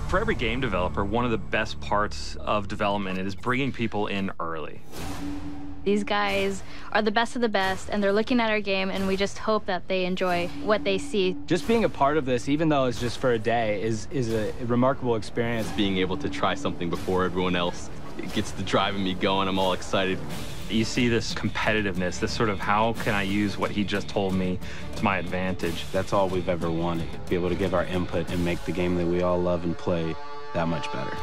For every game developer, one of the best parts of development is bringing people in early. These guys are the best of the best, and they're looking at our game, and we just hope that they enjoy what they see. Just being a part of this, even though it's just for a day, is a remarkable experience. Being able to try something before everyone else, it gets the driving me going. I'm all excited. You see this competitiveness, this sort of how can I use what he just told me to my advantage. That's all we've ever wanted, to be able to give our input and make the game that we all love and play that much better.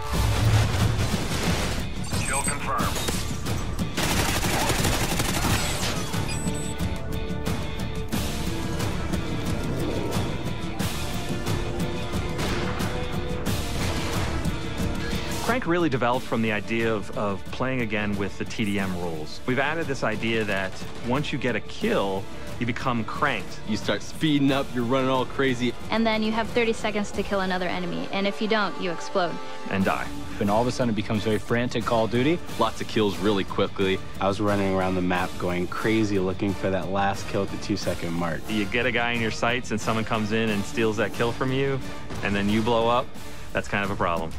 Kill confirmed. Crank really developed from the idea of playing again with the TDM rules. We've added this idea that once you get a kill, you become cranked. You start speeding up, you're running all crazy. And then you have 30 seconds to kill another enemy, and if you don't, you explode. And die. And all of a sudden it becomes very frantic Call of Duty. Lots of kills really quickly. I was running around the map going crazy looking for that last kill at the 2-second mark. You get a guy in your sights and someone comes in and steals that kill from you, and then you blow up. That's kind of a problem.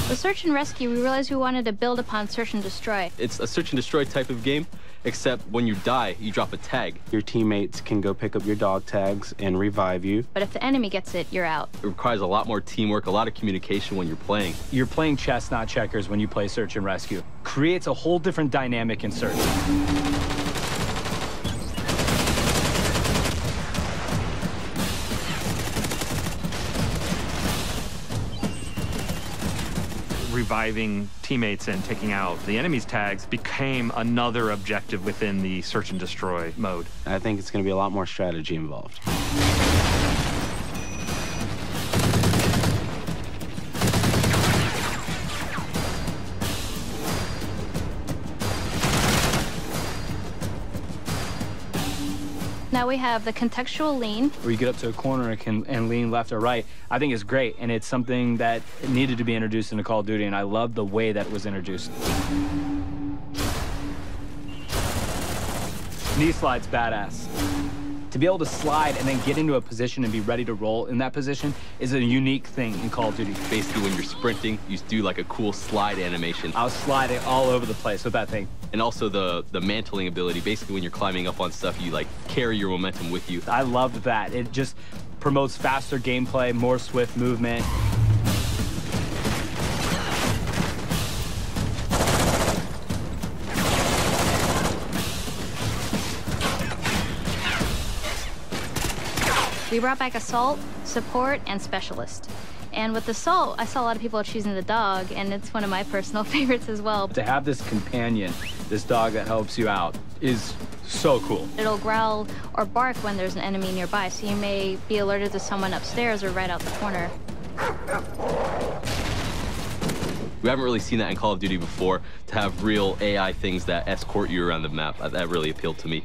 With Search and Rescue, we realized we wanted to build upon Search and Destroy. It's a search and destroy type of game, except when you die, you drop a tag. Your teammates can go pick up your dog tags and revive you. But if the enemy gets it, you're out. It requires a lot more teamwork, a lot of communication when you're playing. You're playing chess, not checkers, when you play Search and Rescue. Creates a whole different dynamic in Search. Reviving teammates and taking out the enemy's tags became another objective within the search and destroy mode. I think it's going to be a lot more strategy involved. Now we have the contextual lean. Where you get up to a corner and lean left or right, I think is great, and it's something that needed to be introduced into Call of Duty, and I love the way that it was introduced. Knee slide's badass. To be able to slide and then get into a position and be ready to roll in that position is a unique thing in Call of Duty. Basically, when you're sprinting, you do like a cool slide animation. I was sliding all over the place with that thing. And also the mantling ability. Basically, when you're climbing up on stuff, you like carry your momentum with you. I loved that. It just promotes faster gameplay, more swift movement. We brought back Assault, Support, and Specialist. And with Assault, I saw a lot of people choosing the dog, and it's one of my personal favorites as well. To have this companion, this dog that helps you out, is so cool. It'll growl or bark when there's an enemy nearby, so you may be alerted to someone upstairs or right out the corner. We haven't really seen that in Call of Duty before, to have real AI things that escort you around the map. That really appealed to me.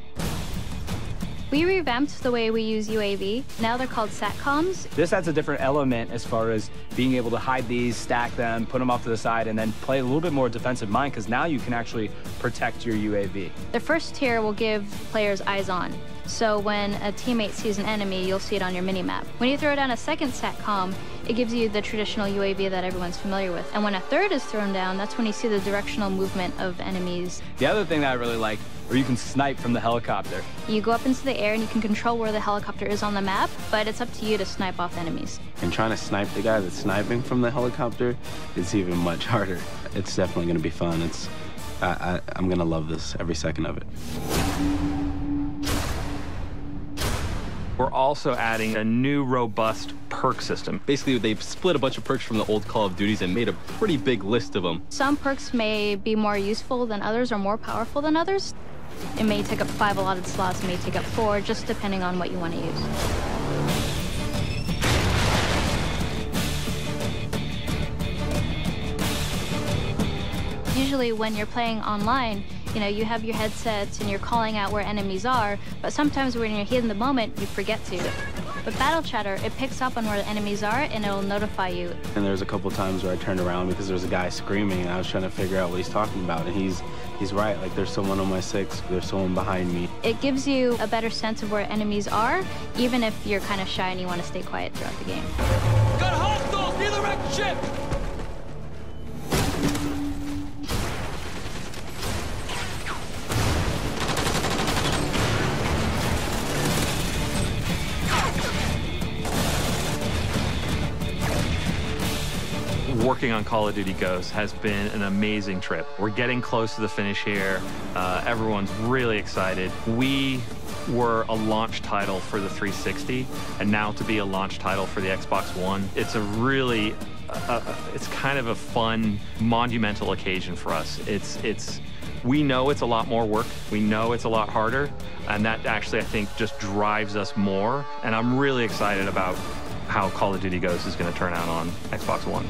We revamped the way we use UAV. Now they're called SATCOMs. This adds a different element as far as being able to hide these, stack them, put them off to the side, and then play a little bit more defensive mind, because now you can actually protect your UAV. The first tier will give players eyes on. So when a teammate sees an enemy, you'll see it on your minimap. When you throw down a second SATCOM, it gives you the traditional UAV that everyone's familiar with. And when a third is thrown down, that's when you see the directional movement of enemies. The other thing that I really like, where you can snipe from the helicopter. You go up into the air and you can control where the helicopter is on the map, but it's up to you to snipe off enemies. And trying to snipe the guy that's sniping from the helicopter is even much harder. It's definitely going to be fun. I'm going to love this every second of it. We're also adding a new robust perk system. Basically, they've split a bunch of perks from the old Call of Duties and made a pretty big list of them. Some perks may be more useful than others or more powerful than others. It may take up 5 allotted slots, it may take up 4, just depending on what you want to use. Usually when you're playing online, you have your headsets and you're calling out where enemies are, but sometimes when you're in the moment, you forget to. But Battle Chatter, it picks up on where the enemies are and it'll notify you. And there's a couple times where I turned around because there was a guy screaming and I was trying to figure out what he's talking about, and he's he's right. Like, there's someone on my 6, there's someone behind me. It gives you a better sense of where enemies are, even if you're kind of shy and you want to stay quiet throughout the game. Got hostiles near the wrecked ship! Working on Call of Duty Ghosts has been an amazing trip. We're getting close to the finish here. Everyone's really excited. We were a launch title for the 360, and now to be a launch title for the Xbox One, it's a really, it's kind of a fun, monumental occasion for us. We know it's a lot more work. We know it's a lot harder, and that actually, I think, just drives us more. And I'm really excited about how Call of Duty Ghosts is going to turn out on Xbox One.